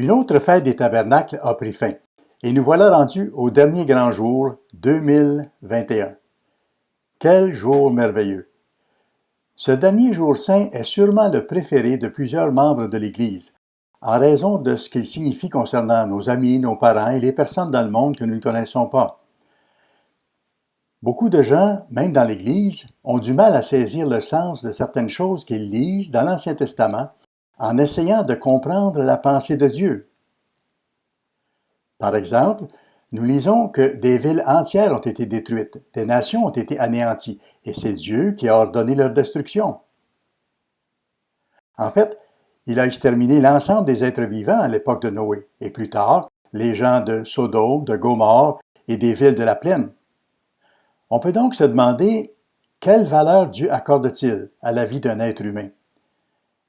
Une autre fête des tabernacles a pris fin, et nous voilà rendus au dernier grand jour 2021. Quel jour merveilleux! Ce dernier jour saint est sûrement le préféré de plusieurs membres de l'Église, en raison de ce qu'il signifie concernant nos amis, nos parents et les personnes dans le monde que nous ne connaissons pas. Beaucoup de gens, même dans l'Église, ont du mal à saisir le sens de certaines choses qu'ils lisent dans l'Ancien Testament en essayant de comprendre la pensée de Dieu. Par exemple, nous lisons que des villes entières ont été détruites, des nations ont été anéanties, et c'est Dieu qui a ordonné leur destruction. En fait, il a exterminé l'ensemble des êtres vivants à l'époque de Noé, et plus tard, les gens de Sodome, de Gomorrhe et des villes de la plaine. On peut donc se demander quelle valeur Dieu accorde-t-il à la vie d'un être humain?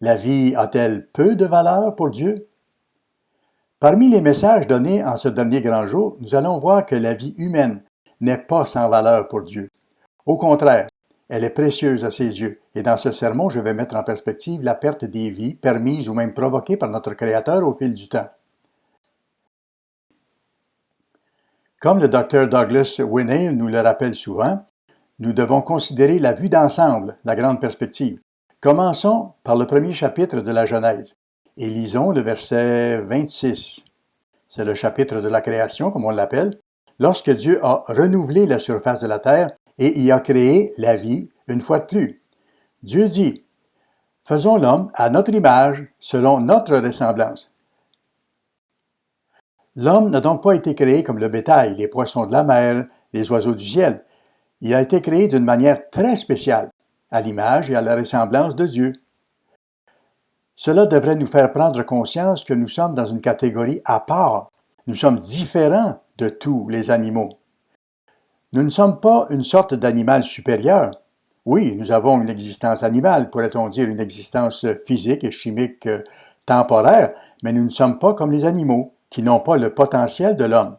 La vie a-t-elle peu de valeur pour Dieu? Parmi les messages donnés en ce dernier grand jour, nous allons voir que la vie humaine n'est pas sans valeur pour Dieu. Au contraire, elle est précieuse à ses yeux, et dans ce sermon, je vais mettre en perspective la perte des vies permises ou même provoquées par notre Créateur au fil du temps. Comme le Dr Douglas Winnail nous le rappelle souvent, nous devons considérer la vue d'ensemble, la grande perspective. Commençons par le premier chapitre de la Genèse et lisons le verset 26. C'est le chapitre de la création, comme on l'appelle, lorsque Dieu a renouvelé la surface de la terre et y a créé la vie une fois de plus. Dieu dit, « Faisons l'homme à notre image, selon notre ressemblance. » L'homme n'a donc pas été créé comme le bétail, les poissons de la mer, les oiseaux du ciel. Il a été créé d'une manière très spéciale, à l'image et à la ressemblance de Dieu. Cela devrait nous faire prendre conscience que nous sommes dans une catégorie à part. Nous sommes différents de tous les animaux. Nous ne sommes pas une sorte d'animal supérieur. Oui, nous avons une existence animale, pourrait-on dire une existence physique et chimique temporaire, mais nous ne sommes pas comme les animaux, qui n'ont pas le potentiel de l'homme.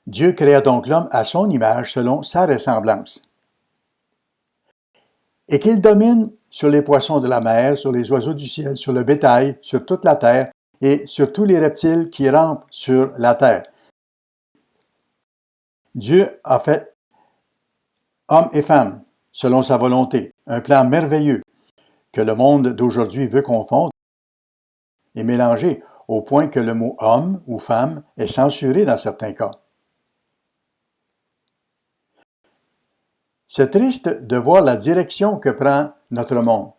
Dieu créa donc l'homme à son image selon sa ressemblance. Et qu'il domine sur les poissons de la mer, sur les oiseaux du ciel, sur le bétail, sur toute la terre et sur tous les reptiles qui rampent sur la terre. Dieu a fait hommes et femmes selon sa volonté, un plan merveilleux que le monde d'aujourd'hui veut confondre et mélanger au point que le mot homme ou femme est censuré dans certains cas. C'est triste de voir la direction que prend notre monde,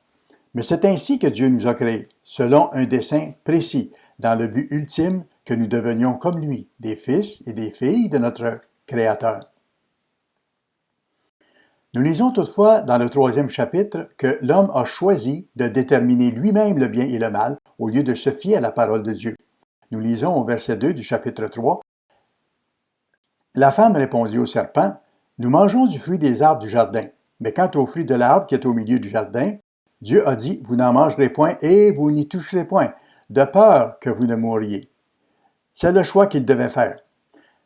mais c'est ainsi que Dieu nous a créés, selon un dessein précis, dans le but ultime que nous devenions comme lui, des fils et des filles de notre Créateur. Nous lisons toutefois dans le 3e chapitre que l'homme a choisi de déterminer lui-même le bien et le mal au lieu de se fier à la parole de Dieu. Nous lisons au verset 2 du chapitre 3. La femme répondit au serpent, « Nous mangeons du fruit des arbres du jardin, mais quant au fruit de l'arbre qui est au milieu du jardin, Dieu a dit, vous n'en mangerez point et vous n'y toucherez point, de peur que vous ne mouriez. » C'est le choix qu'ils devaient faire.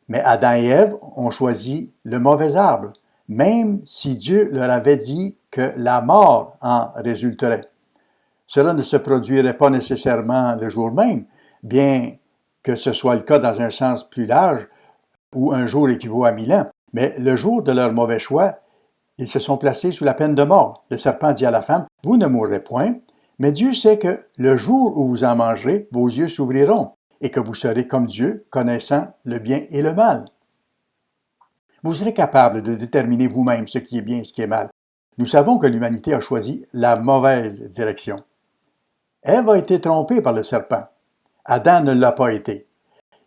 Mais Adam et Ève ont choisi le mauvais arbre, même si Dieu leur avait dit que la mort en résulterait. Cela ne se produirait pas nécessairement le jour même, bien que ce soit le cas dans un sens plus large, où un jour équivaut à 1000 ans. Mais le jour de leur mauvais choix, ils se sont placés sous la peine de mort. Le serpent dit à la femme, « Vous ne mourrez point, mais Dieu sait que le jour où vous en mangerez, vos yeux s'ouvriront, et que vous serez comme Dieu, connaissant le bien et le mal. » Vous serez capable de déterminer vous-même ce qui est bien et ce qui est mal. Nous savons que l'humanité a choisi la mauvaise direction. Ève a été trompée par le serpent. Adam ne l'a pas été.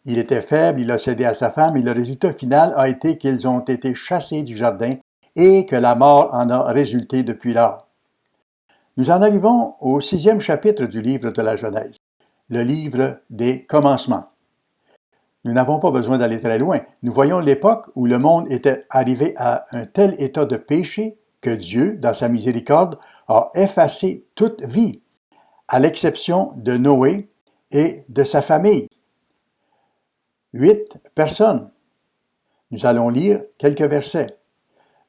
Il était faible, il a cédé à sa femme et le résultat final a été qu'ils ont été chassés du jardin et que la mort en a résulté depuis lors. Nous en arrivons au 6e chapitre du livre de la Genèse, le livre des commencements. Nous n'avons pas besoin d'aller très loin. Nous voyons l'époque où le monde était arrivé à un tel état de péché que Dieu, dans sa miséricorde, a effacé toute vie, à l'exception de Noé et de sa famille. 8 personnes. Nous allons lire quelques versets.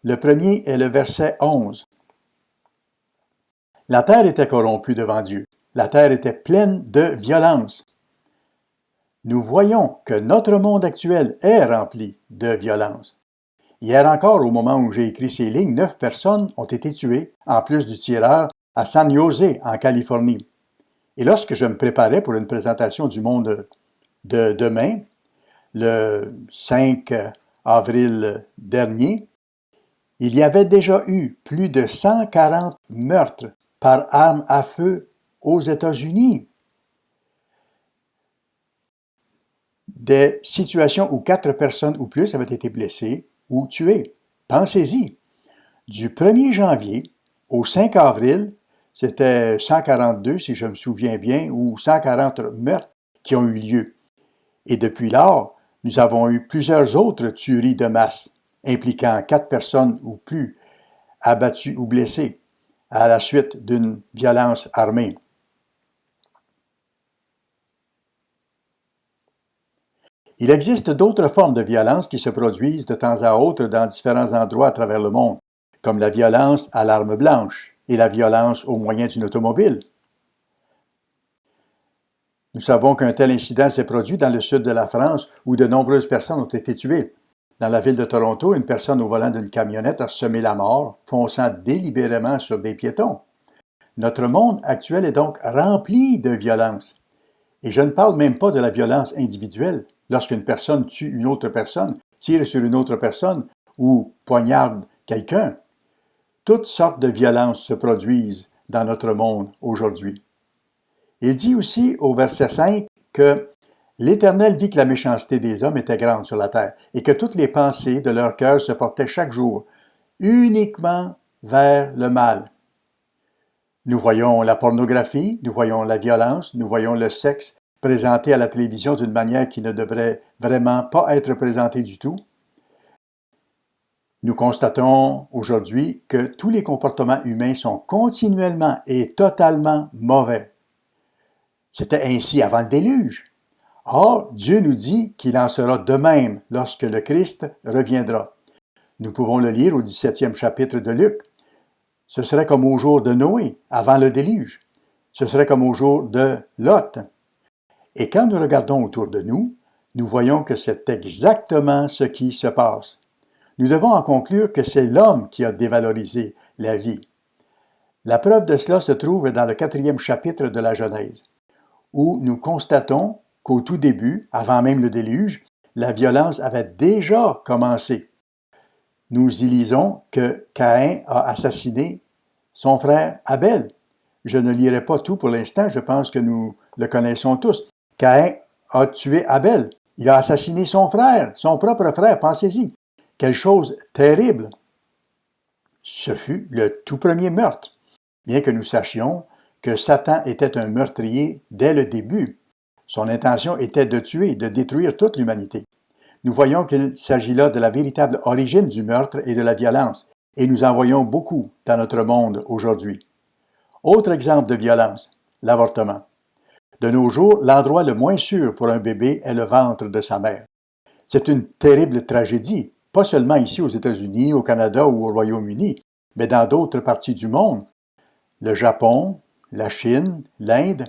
Le premier est le verset 11. La terre était corrompue devant Dieu, La terre était pleine de violence. Nous voyons que notre monde actuel est rempli de violence. Hier encore, au moment où j'ai écrit ces lignes, 9 personnes ont été tuées, en plus du tireur, à San Jose, en Californie. Et lorsque je me préparais pour une présentation du Monde de demain, le 5 avril dernier, il y avait déjà eu plus de 140 meurtres par arme à feu aux États-Unis. Des situations où 4 personnes ou plus avaient été blessées ou tuées. Pensez-y. Du 1er janvier au 5 avril, c'était 142, si je me souviens bien, ou 140 meurtres qui ont eu lieu. Et depuis lors, nous avons eu plusieurs autres tueries de masse, impliquant 4 personnes ou plus, abattues ou blessées, à la suite d'une violence armée. Il existe d'autres formes de violence qui se produisent de temps à autre dans différents endroits à travers le monde, comme la violence à l'arme blanche et la violence au moyen d'une automobile. Nous savons qu'un tel incident s'est produit dans le sud de la France où de nombreuses personnes ont été tuées. Dans la ville de Toronto, une personne au volant d'une camionnette a semé la mort, fonçant délibérément sur des piétons. Notre monde actuel est donc rempli de violence. Et je ne parle même pas de la violence individuelle, lorsqu'une personne tue une autre personne, tire sur une autre personne ou poignarde quelqu'un. Toutes sortes de violences se produisent dans notre monde aujourd'hui. Il dit aussi au verset 5 que l'Éternel vit que la méchanceté des hommes était grande sur la terre et que toutes les pensées de leur cœur se portaient chaque jour uniquement vers le mal. Nous voyons la pornographie, nous voyons la violence, nous voyons le sexe présenté à la télévision d'une manière qui ne devrait vraiment pas être présenté du tout. Nous constatons aujourd'hui que tous les comportements humains sont continuellement et totalement mauvais. C'était ainsi avant le déluge. Or, Dieu nous dit qu'il en sera de même lorsque le Christ reviendra. Nous pouvons le lire au 17e chapitre de Luc. Ce serait comme au jour de Noé, avant le déluge. Ce serait comme au jour de Lot. Et quand nous regardons autour de nous, nous voyons que c'est exactement ce qui se passe. Nous devons en conclure que c'est l'homme qui a dévalorisé la vie. La preuve de cela se trouve dans le 4e chapitre de la Genèse, où nous constatons qu'au tout début, avant même le déluge, la violence avait déjà commencé. Nous y lisons que Caïn a assassiné son frère Abel. Je ne lirai pas tout pour l'instant, je pense que nous le connaissons tous. Caïn a tué Abel. Il a assassiné son frère, son propre frère, pensez-y. Quelle chose terrible! Ce fut le tout premier meurtre, bien que nous sachions que Satan était un meurtrier dès le début. Son intention était de tuer, de détruire toute l'humanité. Nous voyons qu'il s'agit là de la véritable origine du meurtre et de la violence, et nous en voyons beaucoup dans notre monde aujourd'hui. Autre exemple de violence, l'avortement. De nos jours, l'endroit le moins sûr pour un bébé est le ventre de sa mère. C'est une terrible tragédie, pas seulement ici aux États-Unis, au Canada ou au Royaume-Uni, mais dans d'autres parties du monde. Le Japon, la Chine, l'Inde.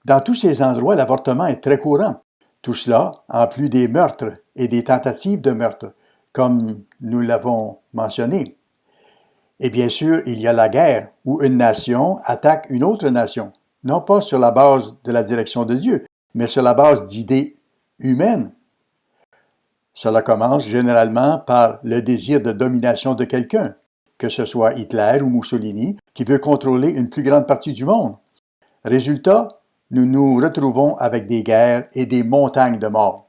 Dans tous ces endroits, l'avortement est très courant. Tout cela, en plus des meurtres et des tentatives de meurtre, comme nous l'avons mentionné. Et bien sûr, il y a la guerre, où une nation attaque une autre nation, non pas sur la base de la direction de Dieu, mais sur la base d'idées humaines. Cela commence généralement par le désir de domination de quelqu'un, que ce soit Hitler ou Mussolini, qui veut contrôler une plus grande partie du monde. Résultat, nous nous retrouvons avec des guerres et des montagnes de morts.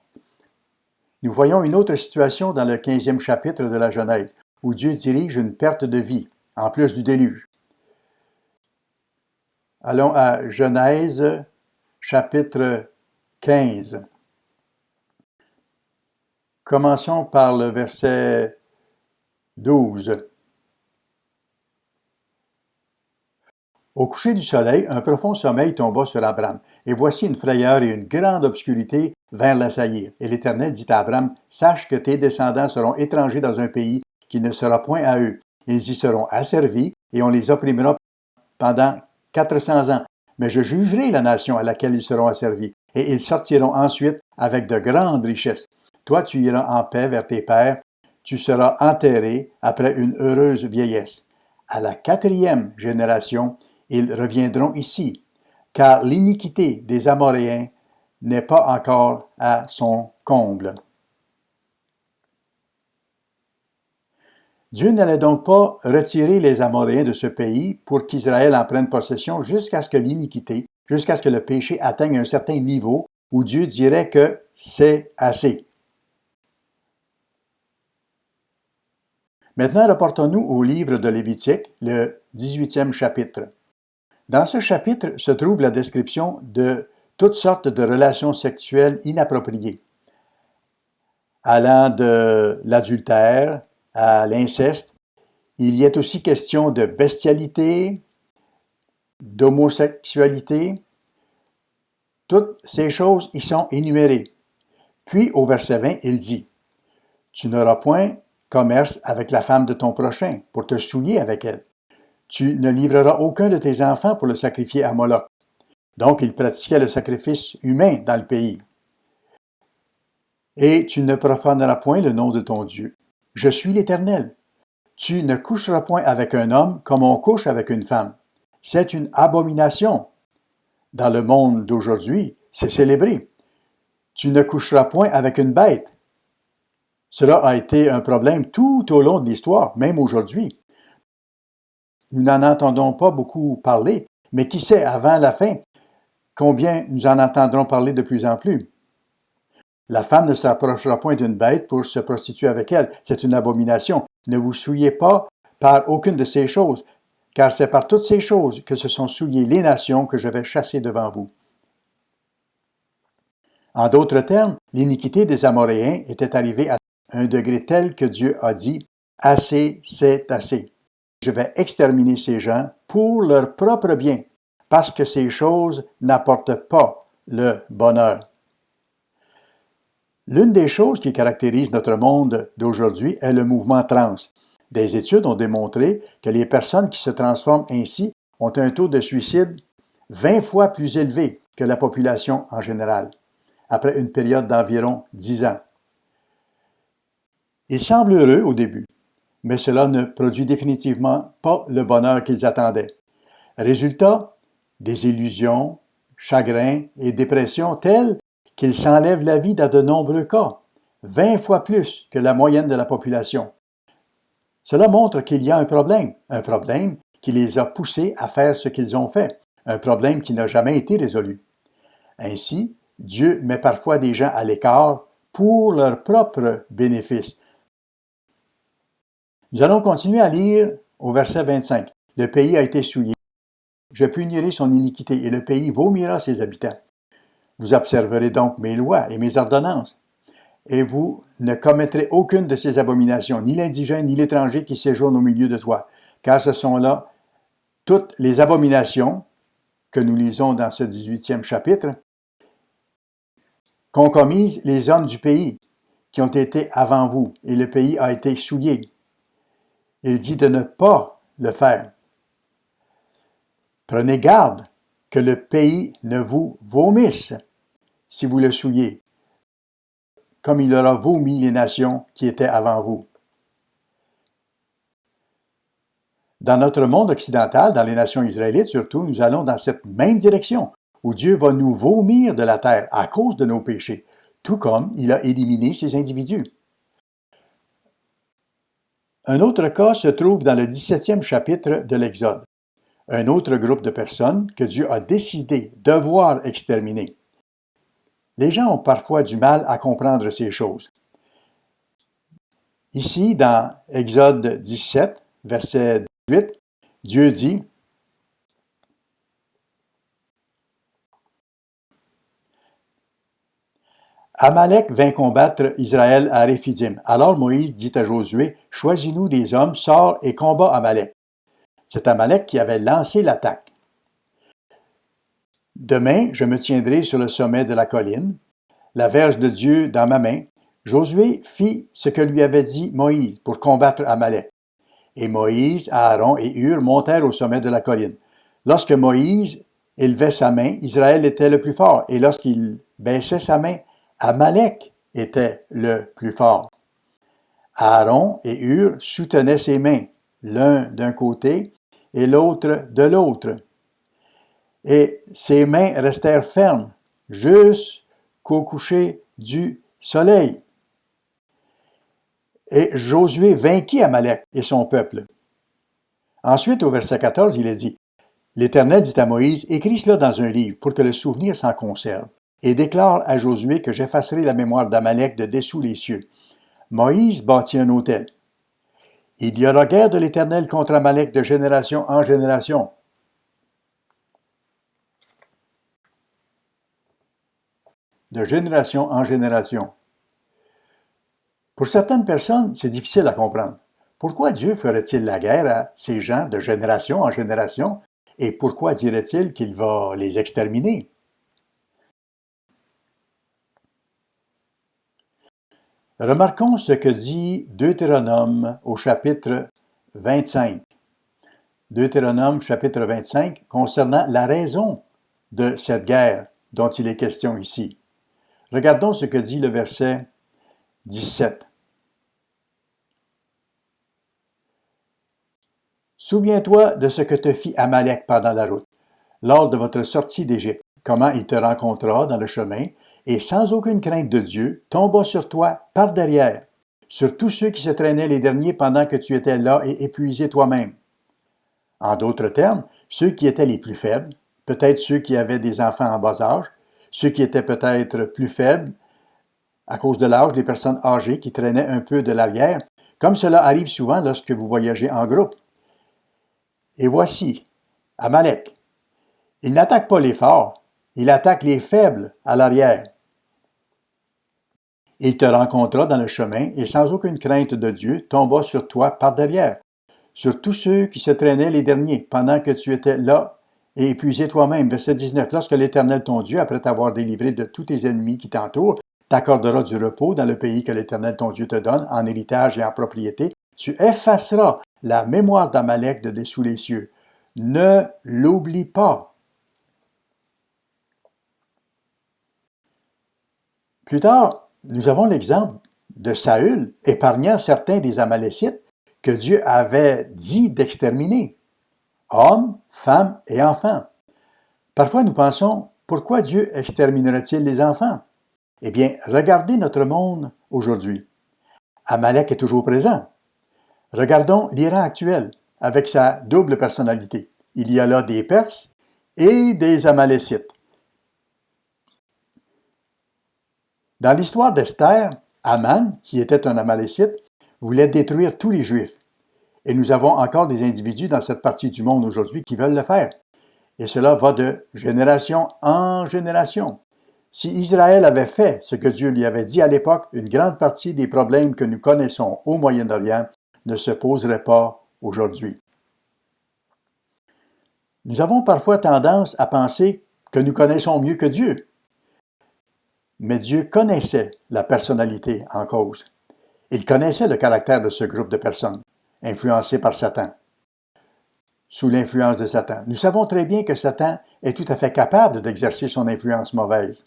Nous voyons une autre situation dans le 15e chapitre de la Genèse, où Dieu dirige une perte de vie, en plus du déluge. Allons à Genèse, chapitre 15. Commençons par le verset 12. Au coucher du soleil, un profond sommeil tomba sur Abram, et voici une frayeur et une grande obscurité vinrent l'assaillir. Et l'Éternel dit à Abram, « Sache que tes descendants seront étrangers dans un pays qui ne sera point à eux. Ils y seront asservis, et on les opprimera pendant 400 ans. mais je jugerai la nation à laquelle ils seront asservis, et ils sortiront ensuite avec de grandes richesses. Toi, tu iras en paix vers tes pères, tu seras enterré après une heureuse vieillesse. À la 4e génération, ils reviendront ici, car l'iniquité des Amoréens n'est pas encore à son comble. Dieu n'allait donc pas retirer les Amoréens de ce pays pour qu'Israël en prenne possession jusqu'à ce que l'iniquité, jusqu'à ce que le péché atteigne un certain niveau où Dieu dirait que c'est assez. Maintenant, reportons-nous au livre de Lévitique, le 18e chapitre. Dans ce chapitre se trouve la description de toutes sortes de relations sexuelles inappropriées, allant de l'adultère à l'inceste. Il y est aussi question de bestialité, d'homosexualité. Toutes ces choses y sont énumérées. Puis au verset 20, il dit « Tu n'auras point commerce avec la femme de ton prochain pour te souiller avec elle. Tu ne livreras aucun de tes enfants pour le sacrifier à Moloch. » Donc, il pratiquait le sacrifice humain dans le pays. « Et tu ne profaneras point le nom de ton Dieu. Je suis l'Éternel. Tu ne coucheras point avec un homme comme on couche avec une femme. C'est une abomination. Dans le monde d'aujourd'hui, c'est célébré. Tu ne coucheras point avec une bête. Cela a été un problème tout au long de l'histoire, même aujourd'hui. Nous n'en entendons pas beaucoup parler, mais qui sait, avant la fin, combien nous en entendrons parler de plus en plus. La femme ne s'approchera point d'une bête pour se prostituer avec elle. C'est une abomination. Ne vous souillez pas par aucune de ces choses, car c'est par toutes ces choses que se sont souillées les nations que je vais chasser devant vous. En d'autres termes, l'iniquité des Amoréens était arrivée à un degré tel que Dieu a dit « Assez, c'est assez. Je vais exterminer ces gens pour leur propre bien, parce que ces choses n'apportent pas le bonheur. » L'une des choses qui caractérise notre monde d'aujourd'hui est le mouvement trans. Des études ont démontré que les personnes qui se transforment ainsi ont un taux de suicide 20 fois plus élevé que la population en général, après une période d'environ 10 ans. Ils semblent heureux au début, mais cela ne produit définitivement pas le bonheur qu'ils attendaient. Résultat, désillusion, chagrin et dépression tels qu'ils s'enlèvent la vie dans de nombreux cas, 20 fois plus que la moyenne de la population. Cela montre qu'il y a un problème qui les a poussés à faire ce qu'ils ont fait, un problème qui n'a jamais été résolu. Ainsi, Dieu met parfois des gens à l'écart pour leur propre bénéfice. Nous allons continuer à lire au verset 25. « Le pays a été souillé. Je punirai son iniquité et le pays vomira ses habitants. Vous observerez donc mes lois et mes ordonnances. Et vous ne commettrez aucune de ces abominations, ni l'indigène, ni l'étranger qui séjourne au milieu de toi, car ce sont là toutes les abominations que nous lisons dans ce 18e chapitre, qu'ont commises les hommes du pays, qui ont été avant vous, et le pays a été souillé. Il dit de ne pas le faire. Prenez garde que le pays ne vous vomisse si vous le souillez, comme il aura vomi les nations qui étaient avant vous. » Dans notre monde occidental, dans les nations israélites surtout, nous allons dans cette même direction, où Dieu va nous vomir de la terre à cause de nos péchés, tout comme il a éliminé ces individus. Un autre cas se trouve dans le 17e chapitre de l'Exode, un autre groupe de personnes que Dieu a décidé devoir exterminer. Les gens ont parfois du mal à comprendre ces choses. Ici, dans Exode 17, verset 18, Dieu dit « Amalek vint combattre Israël à Réphidim. Alors Moïse dit à Josué, « Choisis-nous des hommes, sors et combat Amalek. » C'est Amalek qui avait lancé l'attaque. « Demain, je me tiendrai sur le sommet de la colline, la verge de Dieu dans ma main. » Josué fit ce que lui avait dit Moïse pour combattre Amalek. Et Moïse, Aaron et Hur montèrent au sommet de la colline. Lorsque Moïse élevait sa main, Israël était le plus fort. Et lorsqu'il baissait sa main, Amalek était le plus fort. Aaron et Hur soutenaient ses mains, l'un d'un côté et l'autre de l'autre. Et ses mains restèrent fermes jusqu'au coucher du soleil. Et Josué vainquit Amalek et son peuple. Ensuite, au verset 14, il est dit, « L'Éternel dit à Moïse, écris cela dans un livre pour que le souvenir s'en conserve, et déclare à Josué que j'effacerai la mémoire d'Amalek de dessous les cieux. » Moïse bâtit un autel. Il y aura guerre de l'Éternel contre Amalek de génération en génération. De génération en génération. Pour certaines personnes, c'est difficile à comprendre. Pourquoi Dieu ferait-il la guerre à ces gens de génération en génération et pourquoi dirait-il qu'il va les exterminer? Remarquons ce que dit Deutéronome au chapitre 25. Deutéronome chapitre 25 concernant la raison de cette guerre dont il est question ici. Regardons ce que dit le verset 17. Souviens-toi de ce que te fit Amalek pendant la route, lors de votre sortie d'Égypte, comment il te rencontra dans le chemin, et sans aucune crainte de Dieu, tomba sur toi par derrière, sur tous ceux qui se traînaient les derniers pendant que tu étais là et épuisé toi-même. En d'autres termes, ceux qui étaient les plus faibles, peut-être ceux qui avaient des enfants en bas âge, ceux qui étaient peut-être plus faibles à cause de l'âge, des personnes âgées qui traînaient un peu de l'arrière, comme cela arrive souvent lorsque vous voyagez en groupe. Et voici, Amalek. Il n'attaque pas les forts, il attaque les faibles à l'arrière. Il te rencontra dans le chemin et sans aucune crainte de Dieu tomba sur toi par derrière, sur tous ceux qui se traînaient les derniers pendant que tu étais là et épuisé toi-même. Verset 19. Lorsque l'Éternel ton Dieu, après t'avoir délivré de tous tes ennemis qui t'entourent, t'accordera du repos dans le pays que l'Éternel ton Dieu te donne en héritage et en propriété, tu effaceras la mémoire d'Amalek de dessous les cieux. Ne l'oublie pas. Plus tard, nous avons l'exemple de Saül épargnant certains des Amalécites que Dieu avait dit d'exterminer, hommes, femmes et enfants. Parfois, nous pensons, pourquoi Dieu exterminerait-il les enfants? Eh bien, regardez notre monde aujourd'hui. Amalek est toujours présent. Regardons l'Iran actuel, avec sa double personnalité. Il y a là des Perses et des Amalécites. Dans l'histoire d'Esther, Aman, qui était un Amalécite, voulait détruire tous les Juifs. Et nous avons encore des individus dans cette partie du monde aujourd'hui qui veulent le faire. Et cela va de génération en génération. Si Israël avait fait ce que Dieu lui avait dit à l'époque, une grande partie des problèmes que nous connaissons au Moyen-Orient ne se poseraient pas aujourd'hui. Nous avons parfois tendance à penser que nous connaissons mieux que Dieu. Mais Dieu connaissait la personnalité en cause. Il connaissait le caractère de ce groupe de personnes, influencés par Satan, sous l'influence de Satan. Nous savons très bien que Satan est tout à fait capable d'exercer son influence mauvaise.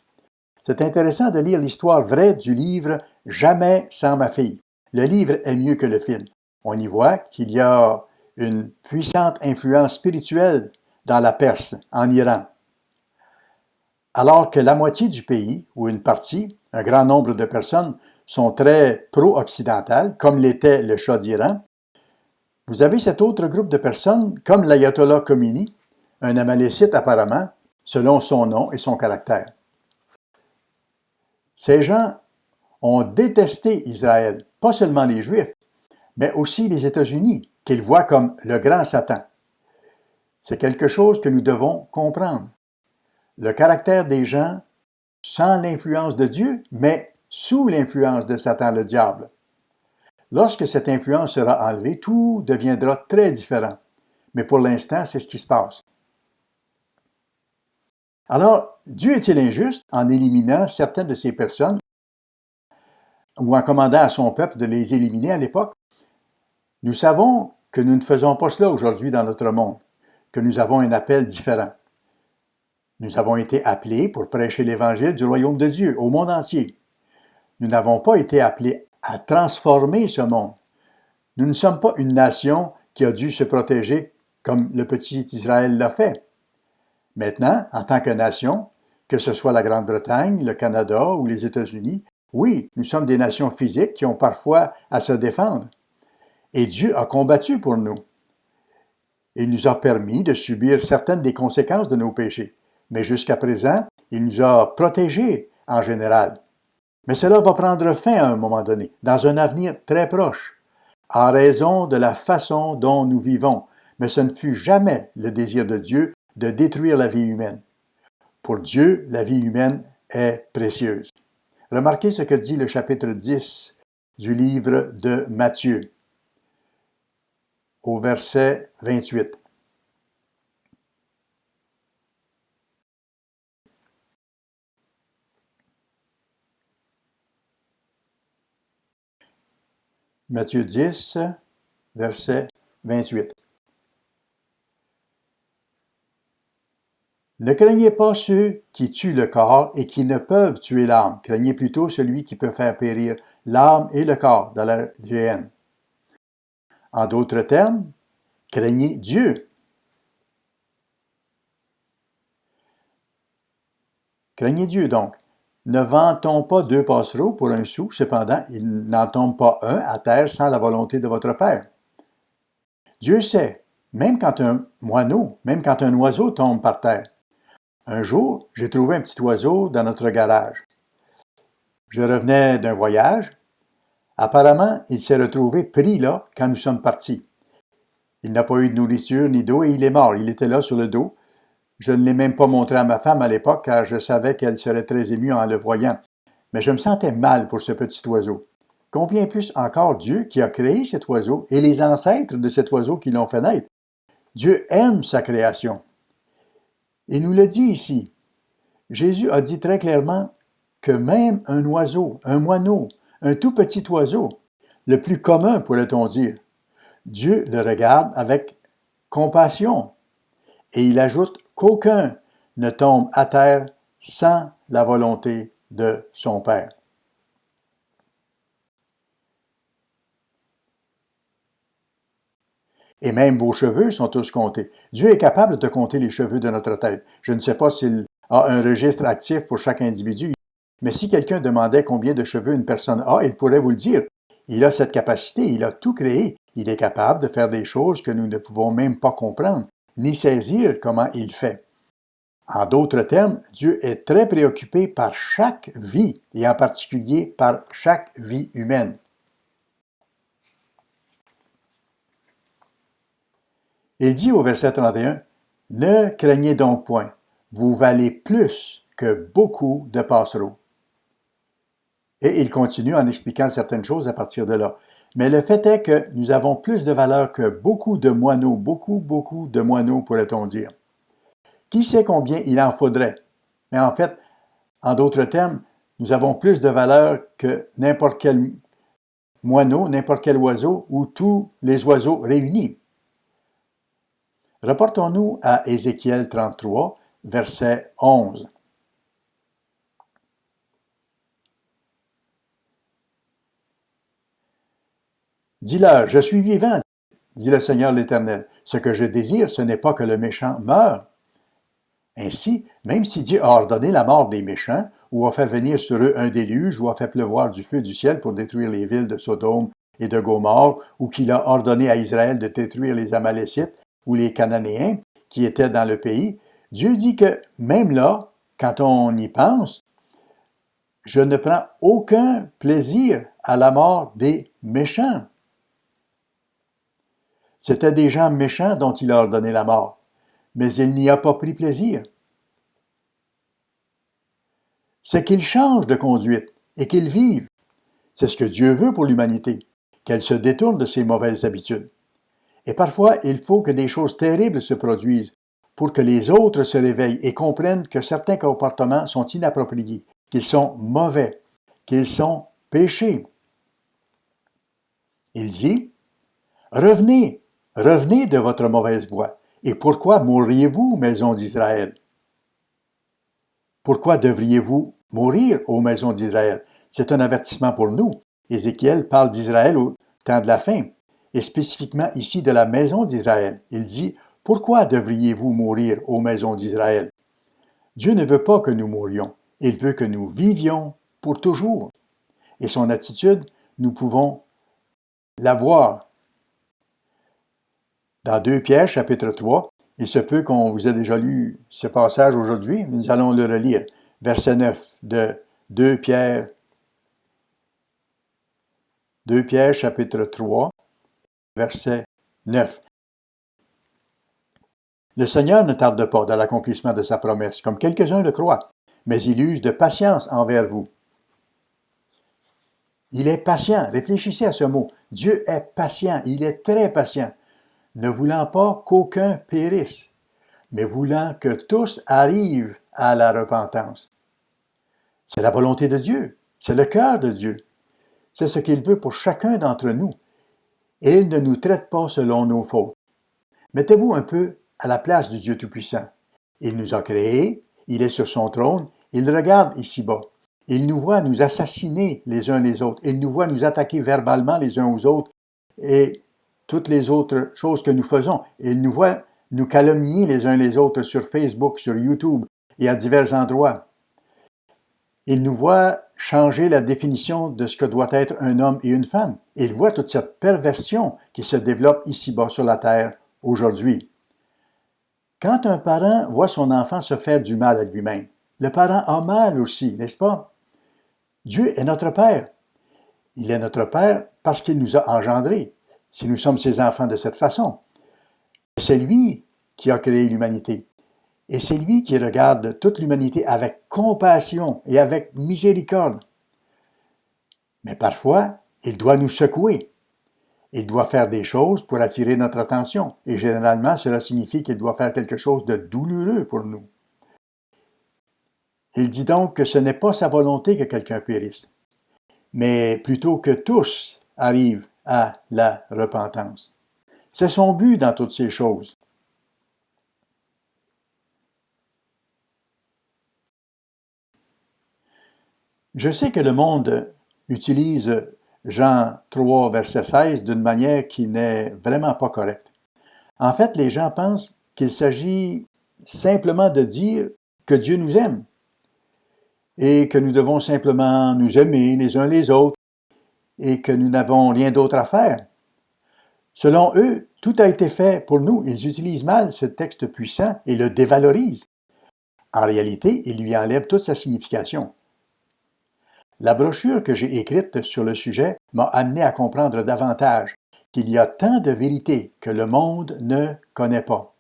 C'est intéressant de lire l'histoire vraie du livre « Jamais sans ma fille ». Le livre est mieux que le film. On y voit qu'il y a une puissante influence spirituelle dans la Perse, en Iran. Alors que la moitié du pays, ou une partie, un grand nombre de personnes, sont très pro-occidentales, comme l'était le Shah d'Iran, vous avez cet autre groupe de personnes, comme l'Ayatollah Khomeini, un Amalécite apparemment, selon son nom et son caractère. Ces gens ont détesté Israël, pas seulement les Juifs, mais aussi les États-Unis, qu'ils voient comme le grand Satan. C'est quelque chose que nous devons comprendre. Le caractère des gens sans l'influence de Dieu, mais sous l'influence de Satan le diable. Lorsque cette influence sera enlevée, tout deviendra très différent. Mais pour l'instant, c'est ce qui se passe. Alors, Dieu est-il injuste en éliminant certaines de ces personnes ou en commandant à son peuple de les éliminer à l'époque? Nous savons que nous ne faisons pas cela aujourd'hui dans notre monde, que nous avons un appel différent. Nous avons été appelés pour prêcher l'Évangile du royaume de Dieu au monde entier. Nous n'avons pas été appelés à transformer ce monde. Nous ne sommes pas une nation qui a dû se protéger comme le petit Israël l'a fait. Maintenant, en tant que nation, que ce soit la Grande-Bretagne, le Canada ou les États-Unis, oui, nous sommes des nations physiques qui ont parfois à se défendre. Et Dieu a combattu pour nous. Il nous a permis de subir certaines des conséquences de nos péchés. Mais jusqu'à présent, il nous a protégés en général. Mais cela va prendre fin à un moment donné, dans un avenir très proche, en raison de la façon dont nous vivons. Mais ce ne fut jamais le désir de Dieu de détruire la vie humaine. Pour Dieu, la vie humaine est précieuse. Remarquez ce que dit le chapitre 10 du livre de Matthieu, au verset 28. Matthieu 10, verset 28. Ne craignez pas ceux qui tuent le corps et qui ne peuvent tuer l'âme. Craignez plutôt celui qui peut faire périr l'âme et le corps dans la géhenne. En d'autres termes, craignez Dieu. Craignez Dieu donc. Ne vend-on pas 2 passereaux pour 1 sou, cependant, il n'en tombe pas un à terre sans la volonté de votre Père. Dieu sait, même quand un moineau, même quand un oiseau tombe par terre. Un jour, j'ai trouvé un petit oiseau dans notre garage. Je revenais d'un voyage. Apparemment, il s'est retrouvé pris là quand nous sommes partis. Il n'a pas eu de nourriture ni d'eau et il est mort. Il était là sur le dos. Je ne l'ai même pas montré à ma femme à l'époque car je savais qu'elle serait très émue en le voyant. Mais je me sentais mal pour ce petit oiseau. Combien plus encore Dieu qui a créé cet oiseau et les ancêtres de cet oiseau qui l'ont fait naître. Dieu aime sa création. Il nous le dit ici. Jésus a dit très clairement que même un oiseau, un moineau, un tout petit oiseau, le plus commun pourrait-on dire, Dieu le regarde avec compassion. Et il ajoute qu'aucun ne tombe à terre sans la volonté de son Père. Et même vos cheveux sont tous comptés. Dieu est capable de compter les cheveux de notre tête. Je ne sais pas s'il a un registre actif pour chaque individu, mais si quelqu'un demandait combien de cheveux une personne a, il pourrait vous le dire. Il a cette capacité, il a tout créé. Il est capable de faire des choses que nous ne pouvons même pas comprendre, ni saisir comment il fait. En d'autres termes, Dieu est très préoccupé par chaque vie, et en particulier par chaque vie humaine. Il dit au verset 31, « Ne craignez donc point, vous valez plus que beaucoup de passereaux. » Et il continue en expliquant certaines choses à partir de là. Mais le fait est que nous avons plus de valeur que beaucoup de moineaux, beaucoup de moineaux, pourrait-on dire. Qui sait combien il en faudrait? Mais en fait, en d'autres termes, nous avons plus de valeur que n'importe quel moineau, n'importe quel oiseau ou tous les oiseaux réunis. Reportons-nous à Ézéchiel 33, verset 11. Dis-leur, je suis vivant, dit le Seigneur l'Éternel. Ce que je désire, ce n'est pas que le méchant meure. Ainsi, même si Dieu a ordonné la mort des méchants, ou a fait venir sur eux un déluge, ou a fait pleuvoir du feu du ciel pour détruire les villes de Sodome et de Gomorrhe, ou qu'il a ordonné à Israël de détruire les Amalécites ou les Cananéens qui étaient dans le pays, Dieu dit que même là, quand on y pense, je ne prends aucun plaisir à la mort des méchants. C'étaient des gens méchants dont il a ordonné la mort, mais il n'y a pas pris plaisir. C'est qu'ils changent de conduite et qu'ils vivent. C'est ce que Dieu veut pour l'humanité, qu'elle se détourne de ses mauvaises habitudes. Et parfois, il faut que des choses terribles se produisent pour que les autres se réveillent et comprennent que certains comportements sont inappropriés, qu'ils sont mauvais, qu'ils sont péchés. Il dit, « Revenez, revenez de votre mauvaise voie. Et pourquoi mourriez-vous, maison d'Israël? » Pourquoi devriez-vous mourir, ô maison d'Israël? C'est un avertissement pour nous. Ézéchiel parle d'Israël au temps de la fin, et spécifiquement ici de la maison d'Israël. Il dit, « Pourquoi devriez-vous mourir, ô maison d'Israël? » Dieu ne veut pas que nous mourions. Il veut que nous vivions pour toujours. Et son attitude, nous pouvons la voir. Dans 2 Pierre, chapitre 3, il se peut qu'on vous ait déjà lu ce passage aujourd'hui, mais nous allons le relire. Verset 9 de 2 Pierre, chapitre 3, verset 9. Le Seigneur ne tarde pas dans l'accomplissement de sa promesse, comme quelques-uns le croient, mais il use de patience envers vous. Il est patient. Réfléchissez à ce mot. Dieu est patient. Il est très patient, ne voulant pas qu'aucun périsse, mais voulant que tous arrivent à la repentance. C'est la volonté de Dieu. C'est le cœur de Dieu. C'est ce qu'il veut pour chacun d'entre nous. Et il ne nous traite pas selon nos fautes. Mettez-vous un peu à la place du Dieu Tout-Puissant. Il nous a créés, il est sur son trône, il regarde ici-bas. Il nous voit nous assassiner les uns les autres, il nous voit nous attaquer verbalement les uns aux autres et toutes les autres choses que nous faisons. Il nous voit nous calomnier les uns les autres sur Facebook, sur YouTube et à divers endroits. Il nous voit changer la définition de ce que doit être un homme et une femme. Il voit toute cette perversion qui se développe ici-bas sur la terre aujourd'hui. Quand un parent voit son enfant se faire du mal à lui-même, le parent a mal aussi, n'est-ce pas? Dieu est notre Père. Il est notre Père parce qu'il nous a engendrés, si nous sommes ses enfants de cette façon. C'est lui qui a créé l'humanité. Et c'est lui qui regarde toute l'humanité avec compassion et avec miséricorde. Mais parfois, il doit nous secouer. Il doit faire des choses pour attirer notre attention. Et généralement, cela signifie qu'il doit faire quelque chose de douloureux pour nous. Il dit donc que ce n'est pas sa volonté que quelqu'un périsse, mais plutôt que tous arrivent à la repentance. C'est son but dans toutes ces choses. Je sais que le monde utilise Jean 3, verset 16 d'une manière qui n'est vraiment pas correcte. En fait, les gens pensent qu'il s'agit simplement de dire que Dieu nous aime et que nous devons simplement nous aimer les uns les autres et que nous n'avons rien d'autre à faire. Selon eux, tout a été fait pour nous. Ils utilisent mal ce texte puissant et le dévalorisent. En réalité, ils lui enlèvent toute sa signification. La brochure que j'ai écrite sur le sujet m'a amené à comprendre davantage qu'il y a tant de vérités que le monde ne connaît pas.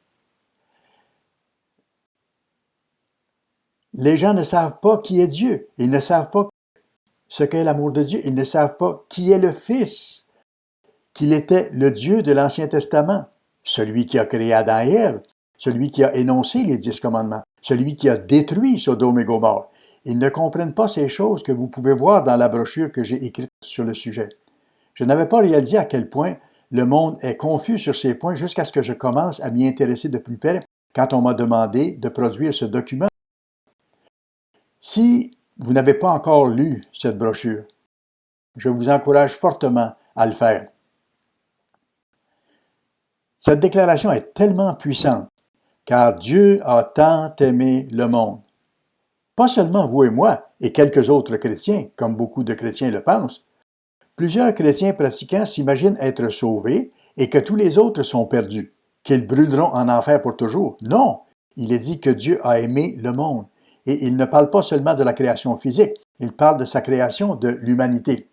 Les gens ne savent pas qui est Dieu. Ils ne savent pas ce qu'est l'amour de Dieu. Ils ne savent pas qui est le Fils, qu'il était le Dieu de l'Ancien Testament, celui qui a créé Adam et Ève, celui qui a énoncé les 10 commandements, celui qui a détruit Sodome et Gomorrhe. Ils ne comprennent pas ces choses que vous pouvez voir dans la brochure que j'ai écrite sur le sujet. Je n'avais pas réalisé à quel point le monde est confus sur ces points jusqu'à ce que je commence à m'y intéresser de plus près quand on m'a demandé de produire ce document. Si vous n'avez pas encore lu cette brochure, je vous encourage fortement à le faire. Cette déclaration est tellement puissante, car Dieu a tant aimé le monde. Pas seulement vous et moi, et quelques autres chrétiens, comme beaucoup de chrétiens le pensent. Plusieurs chrétiens pratiquants s'imaginent être sauvés et que tous les autres sont perdus, qu'ils brûleront en enfer pour toujours. Non, il est dit que Dieu a aimé le monde. Et il ne parle pas seulement de la création physique, il parle de sa création de l'humanité.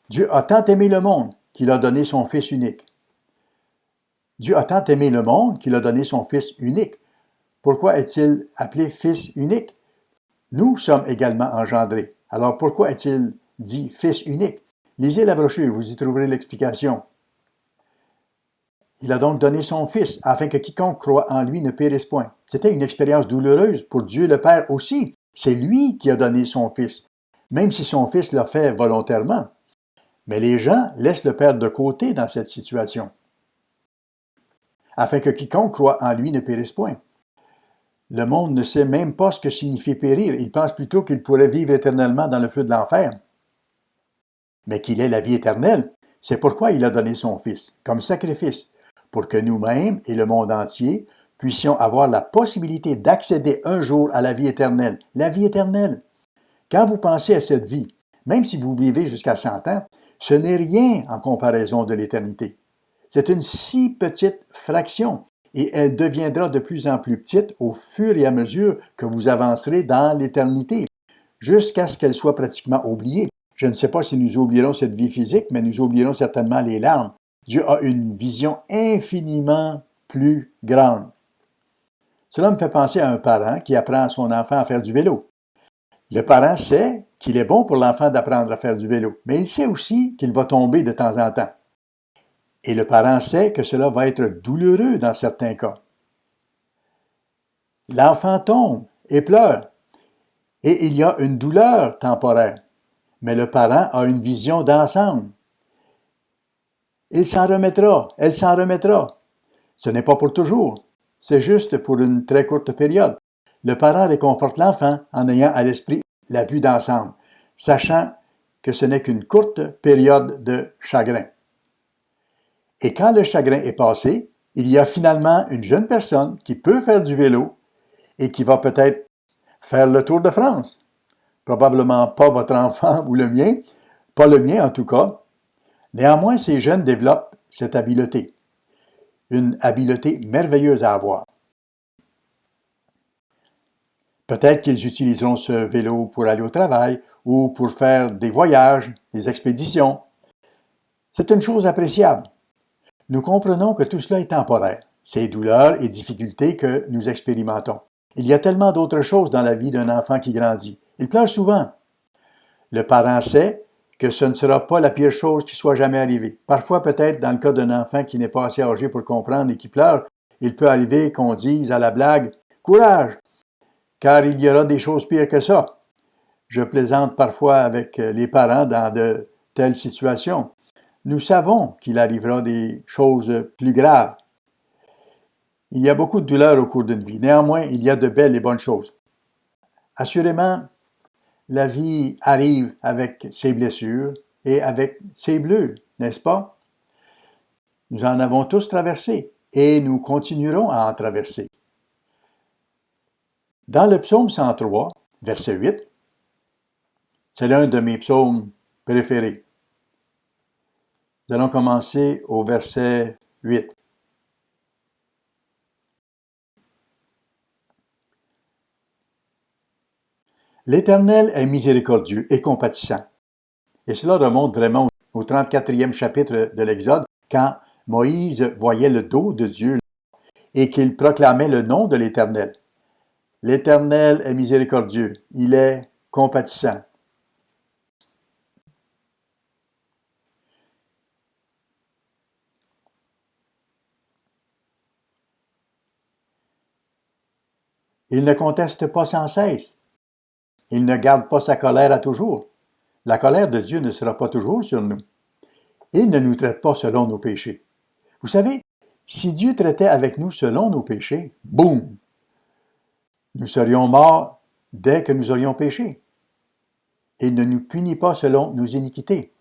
Dieu a tant aimé le monde qu'il a donné son Fils unique. Dieu a tant aimé le monde qu'il a donné son Fils unique. Pourquoi est-il appelé Fils unique? Nous sommes également engendrés. Alors pourquoi est-il dit Fils unique? Lisez la brochure, vous y trouverez l'explication. Il a donc donné son Fils, afin que quiconque croit en lui ne périsse point. C'était une expérience douloureuse pour Dieu le Père aussi. C'est lui qui a donné son Fils, même si son Fils l'a fait volontairement. Mais les gens laissent le Père de côté dans cette situation, afin que quiconque croit en lui ne périsse point. Le monde ne sait même pas ce que signifie périr. Il pense plutôt qu'il pourrait vivre éternellement dans le feu de l'enfer. Mais qu'il ait la vie éternelle, c'est pourquoi il a donné son Fils, comme sacrifice, pour que nous-mêmes et le monde entier puissions avoir la possibilité d'accéder un jour à la vie éternelle. La vie éternelle. Quand vous pensez à cette vie, même si vous vivez jusqu'à 100 ans, ce n'est rien en comparaison de l'éternité. C'est une si petite fraction et elle deviendra de plus en plus petite au fur et à mesure que vous avancerez dans l'éternité, jusqu'à ce qu'elle soit pratiquement oubliée. Je ne sais pas si nous oublierons cette vie physique, mais nous oublierons certainement les larmes. Dieu a une vision infiniment plus grande. Cela me fait penser à un parent qui apprend à son enfant à faire du vélo. Le parent sait qu'il est bon pour l'enfant d'apprendre à faire du vélo, mais il sait aussi qu'il va tomber de temps en temps. Et le parent sait que cela va être douloureux dans certains cas. L'enfant tombe et pleure, et il y a une douleur temporaire, mais le parent a une vision d'ensemble. Il s'en remettra, elle s'en remettra. Ce n'est pas pour toujours, c'est juste pour une très courte période. Le parent réconforte l'enfant en ayant à l'esprit la vue d'ensemble, sachant que ce n'est qu'une courte période de chagrin. Et quand le chagrin est passé, il y a finalement une jeune personne qui peut faire du vélo et qui va peut-être faire le Tour de France. Probablement pas votre enfant ou le mien, pas le mien en tout cas. Néanmoins, ces jeunes développent cette habileté. Une habileté merveilleuse à avoir. Peut-être qu'ils utiliseront ce vélo pour aller au travail ou pour faire des voyages, des expéditions. C'est une chose appréciable. Nous comprenons que tout cela est temporaire, ces douleurs et difficultés que nous expérimentons. Il y a tellement d'autres choses dans la vie d'un enfant qui grandit. Il pleure souvent. Le parent sait que ce ne sera pas la pire chose qui soit jamais arrivée. Parfois, peut-être, dans le cas d'un enfant qui n'est pas assez âgé pour comprendre et qui pleure, il peut arriver qu'on dise à la blague « Courage! » car il y aura des choses pires que ça. Je plaisante parfois avec les parents dans de telles situations. Nous savons qu'il arrivera des choses plus graves. Il y a beaucoup de douleurs au cours d'une vie. Néanmoins, il y a de belles et bonnes choses. Assurément, la vie arrive avec ses blessures et avec ses bleus, n'est-ce pas? Nous en avons tous traversé et nous continuerons à en traverser. Dans le psaume 103, verset 8, c'est l'un de mes psaumes préférés. Nous allons commencer au verset 8. L'Éternel est miséricordieux et compatissant. Et cela remonte vraiment au 34e chapitre de l'Exode, quand Moïse voyait le dos de Dieu et qu'il proclamait le nom de l'Éternel. L'Éternel est miséricordieux, il est compatissant. Il ne conteste pas sans cesse. Il ne garde pas sa colère à toujours. La colère de Dieu ne sera pas toujours sur nous. Il ne nous traite pas selon nos péchés. Vous savez, si Dieu traitait avec nous selon nos péchés, boum, nous serions morts dès que nous aurions péché. Il ne nous punit pas selon nos iniquités.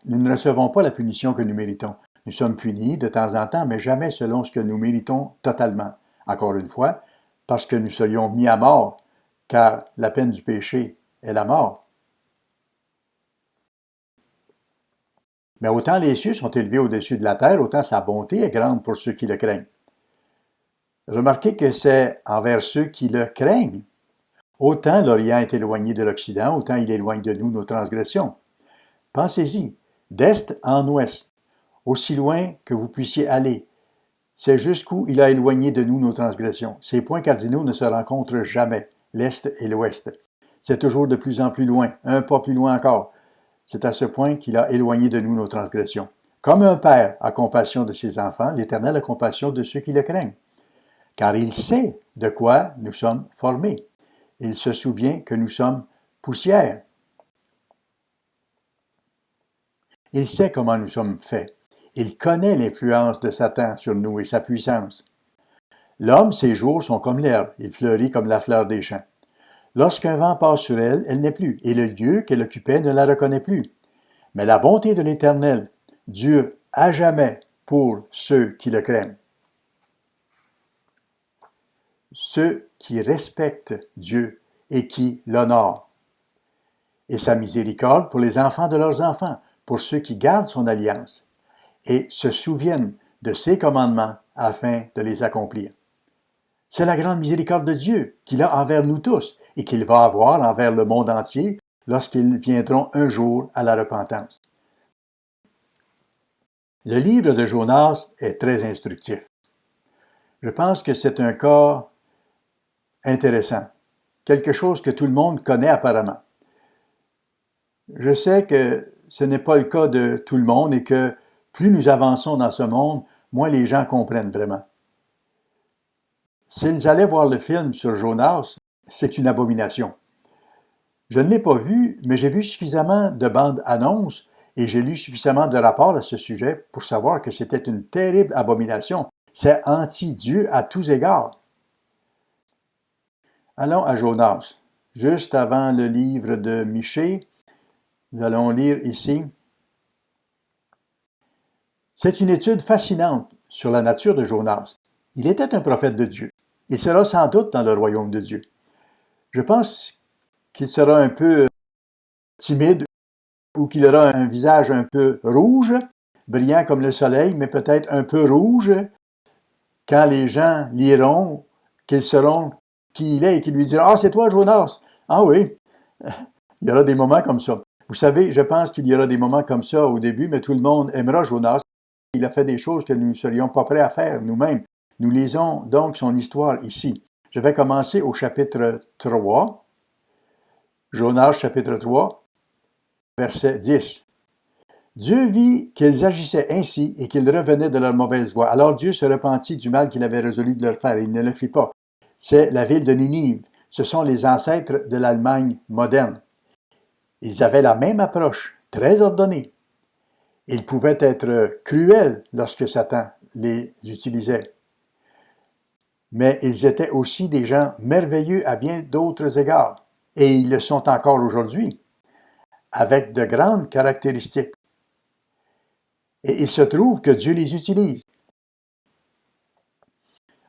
Nous ne recevons pas la punition que nous méritons. Nous sommes punis de temps en temps, mais jamais selon ce que nous méritons totalement. Encore une fois, parce que nous serions mis à mort, car la peine du péché est la mort. Mais autant les cieux sont élevés au-dessus de la terre, autant sa bonté est grande pour ceux qui le craignent. Remarquez que c'est envers ceux qui le craignent. Autant l'Orient est éloigné de l'Occident, autant il éloigne de nous nos transgressions. Pensez-y, d'est en ouest, aussi loin que vous puissiez aller, c'est jusqu'où il a éloigné de nous nos transgressions. Ces points cardinaux ne se rencontrent jamais, l'est et l'ouest. C'est toujours de plus en plus loin, un pas plus loin encore. C'est à ce point qu'il a éloigné de nous nos transgressions. Comme un père a compassion de ses enfants, l'Éternel a compassion de ceux qui le craignent. Car il sait de quoi nous sommes formés. Il se souvient que nous sommes poussière. Il sait comment nous sommes faits. Il connaît l'influence de Satan sur nous et sa puissance. L'homme, ses jours sont comme l'herbe, il fleurit comme la fleur des champs. Lorsqu'un vent passe sur elle, elle n'est plus, et le lieu qu'elle occupait ne la reconnaît plus. Mais la bonté de l'Éternel dure à jamais pour ceux qui le craignent. Ceux qui respectent Dieu et qui l'honorent. Et sa miséricorde pour les enfants de leurs enfants, pour ceux qui gardent son alliance et se souviennent de ses commandements afin de les accomplir. C'est la grande miséricorde de Dieu qu'il a envers nous tous et qu'il va avoir envers le monde entier lorsqu'ils viendront un jour à la repentance. Le livre de Jonas est très instructif. Je pense que c'est un cas intéressant, quelque chose que tout le monde connaît apparemment. Je sais que ce n'est pas le cas de tout le monde et que plus nous avançons dans ce monde, moins les gens comprennent vraiment. S'ils allaient voir le film sur Jonas, c'est une abomination. Je ne l'ai pas vu, mais j'ai vu suffisamment de bandes annonces et j'ai lu suffisamment de rapports à ce sujet pour savoir que c'était une terrible abomination. C'est anti-Dieu à tous égards. Allons à Jonas. Juste avant le livre de Michée, nous allons lire ici. C'est une étude fascinante sur la nature de Jonas. Il était un prophète de Dieu. Il sera sans doute dans le royaume de Dieu. Je pense qu'il sera un peu timide ou qu'il aura un visage un peu rouge, brillant comme le soleil, mais peut-être un peu rouge quand les gens liront qu'ils sauront qui il est et qu'ils lui diront « Ah, c'est toi, Jonas! » Ah oui, il y aura des moments comme ça. Vous savez, je pense qu'il y aura des moments comme ça au début, mais tout le monde aimera Jonas. Il a fait des choses que nous ne serions pas prêts à faire nous-mêmes. Nous lisons donc son histoire ici. Je vais commencer au chapitre 3. Jonas, chapitre 3, verset 10. Dieu vit qu'ils agissaient ainsi et qu'ils revenaient de leur mauvaise voie. Alors Dieu se repentit du mal qu'il avait résolu de leur faire. Il ne le fit pas. C'est la ville de Ninive. Ce sont les ancêtres de l'Allemagne moderne. Ils avaient la même approche, très ordonnée. Ils pouvaient être cruels lorsque Satan les utilisait. Mais ils étaient aussi des gens merveilleux à bien d'autres égards. Et ils le sont encore aujourd'hui, avec de grandes caractéristiques. Et il se trouve que Dieu les utilise.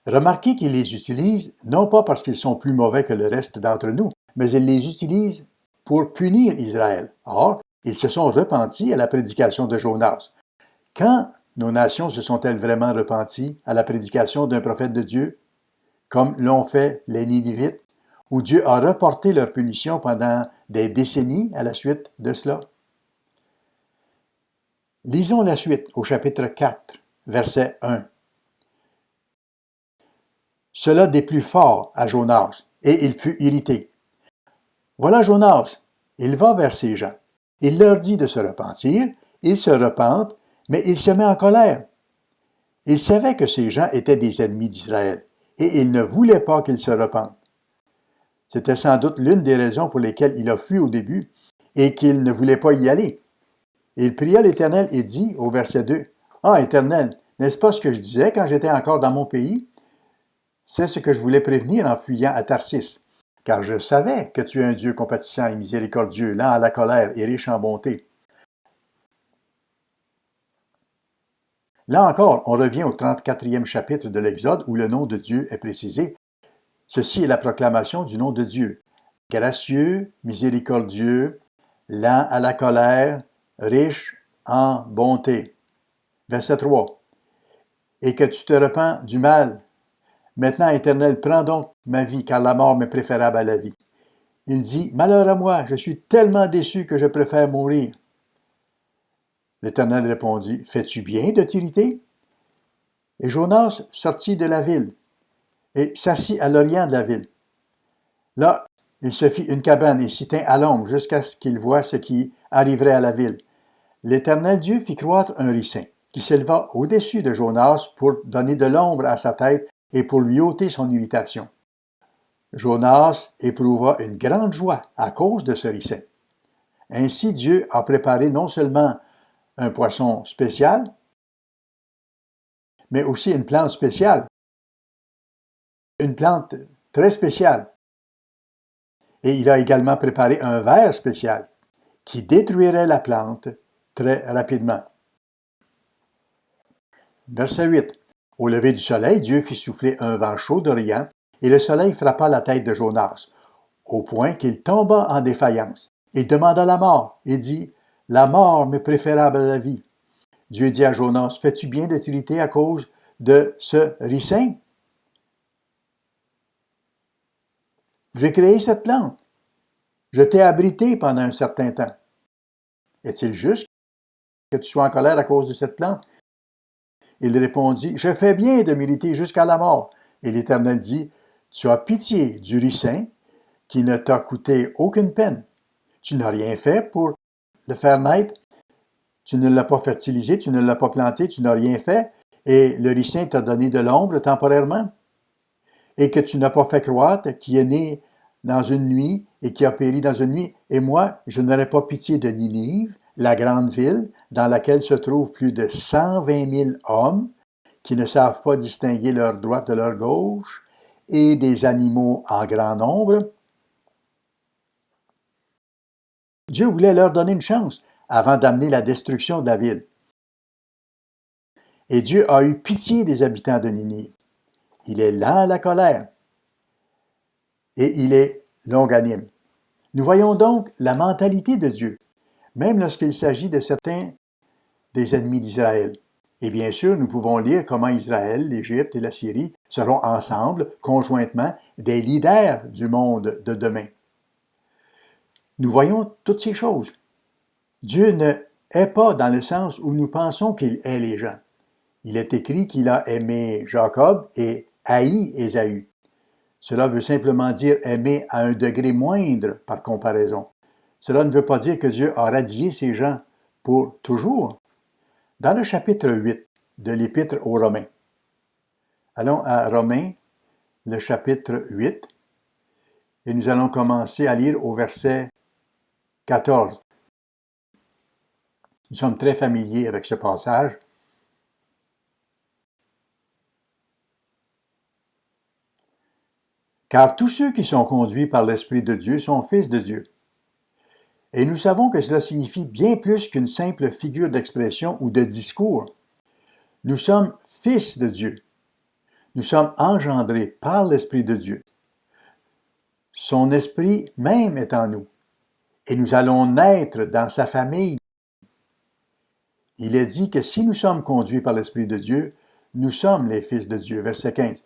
Remarquez qu'il les utilise non pas parce qu'ils sont plus mauvais que le reste d'entre nous, mais il les utilise pour punir Israël. Or, ils se sont repentis à la prédication de Jonas. Quand nos nations se sont-elles vraiment repenties à la prédication d'un prophète de Dieu, comme l'ont fait les Ninivites, où Dieu a reporté leur punition pendant des décennies à la suite de cela? Lisons la suite au chapitre 4, verset 1. Cela déplut fort à Jonas, et il fut irrité. Voilà Jonas, il va vers ces gens. Il leur dit de se repentir, ils se repentent, mais il se met en colère. Il savait que ces gens étaient des ennemis d'Israël, et il ne voulait pas qu'ils se repentent. C'était sans doute l'une des raisons pour lesquelles il a fui au début, et qu'il ne voulait pas y aller. Il pria l'Éternel et dit au verset 2, « Ah, Éternel, n'est-ce pas ce que je disais quand j'étais encore dans mon pays? C'est ce que je voulais prévenir en fuyant à Tarsis, car je savais que tu es un Dieu compatissant et miséricordieux, lent à la colère et riche en bonté. » Là encore, on revient au 34e chapitre de l'Exode où le nom de Dieu est précisé. Ceci est la proclamation du nom de Dieu. Gracieux, miséricordieux, lent à la colère, riche en bonté. Verset 3. Et que tu te repens du mal. Maintenant, Éternel, prends donc ma vie, car la mort m'est préférable à la vie. Il dit, malheur à moi, je suis tellement déçu que je préfère mourir. L'Éternel répondit, fais-tu bien de t'irriter? Et Jonas sortit de la ville et s'assit à l'orient de la ville. Là, il se fit une cabane et s'y tint à l'ombre jusqu'à ce qu'il voie ce qui arriverait à la ville. L'Éternel Dieu fit croître un ricin qui s'éleva au-dessus de Jonas pour donner de l'ombre à sa tête et pour lui ôter son irritation. Jonas éprouva une grande joie à cause de ce ricin. Ainsi Dieu a préparé non seulement un poisson spécial, mais aussi une plante spéciale une plante très spéciale. Et il a également préparé un ver spécial qui détruirait la plante très rapidement. Verset 8. Au lever du soleil, Dieu fit souffler un vent chaud d'Orient, et le soleil frappa la tête de Jonas, au point qu'il tomba en défaillance. Il demanda la mort et dit, « La mort m'est préférable à la vie. » Dieu dit à Jonas, « Fais-tu bien de t'irriter à cause de ce ricin? J'ai créé cette plante. Je t'ai abrité pendant un certain temps. Est-il juste que tu sois en colère à cause de cette plante? » Il répondit, « Je fais bien de m'irriter jusqu'à la mort. » Et l'Éternel dit, « Tu as pitié du ricin qui ne t'a coûté aucune peine. Tu n'as rien fait pour le faire naître. Tu ne l'as pas fertilisé, tu ne l'as pas planté, tu n'as rien fait. Et le ricin t'a donné de l'ombre temporairement. Et que tu n'as pas fait croître, qui est né dans une nuit et qui a péri dans une nuit. Et moi, je n'aurais pas pitié de Ninive, la grande ville, dans laquelle se trouvent plus de 120 000 hommes qui ne savent pas distinguer leur droite de leur gauche, et des animaux en grand nombre. Dieu voulait leur donner une chance avant d'amener la destruction de la ville. Et Dieu a eu pitié des habitants de Ninive. Il est lent à la colère et il est longanime. Nous voyons donc la mentalité de Dieu, même lorsqu'il s'agit de certains des ennemis d'Israël. Et bien sûr, nous pouvons lire comment Israël, l'Égypte et la Syrie seront ensemble, conjointement, des leaders du monde de demain. Nous voyons toutes ces choses. Dieu ne hait pas dans le sens où nous pensons qu'il hait les gens. Il est écrit qu'il a aimé Jacob et haï Ésaü. Cela veut simplement dire aimer à un degré moindre par comparaison. Cela ne veut pas dire que Dieu a radié ces gens pour toujours. Dans le chapitre 8 de l'Épître aux Romains, allons à Romains, le chapitre 8, et nous allons commencer à lire au verset 14. Nous sommes très familiers avec ce passage. Car tous ceux qui sont conduits par l'Esprit de Dieu sont fils de Dieu. Et nous savons que cela signifie bien plus qu'une simple figure d'expression ou de discours. Nous sommes fils de Dieu. Nous sommes engendrés par l'Esprit de Dieu. Son Esprit même est en nous. Et nous allons naître dans sa famille. Il est dit que si nous sommes conduits par l'Esprit de Dieu, nous sommes les fils de Dieu. Verset 15.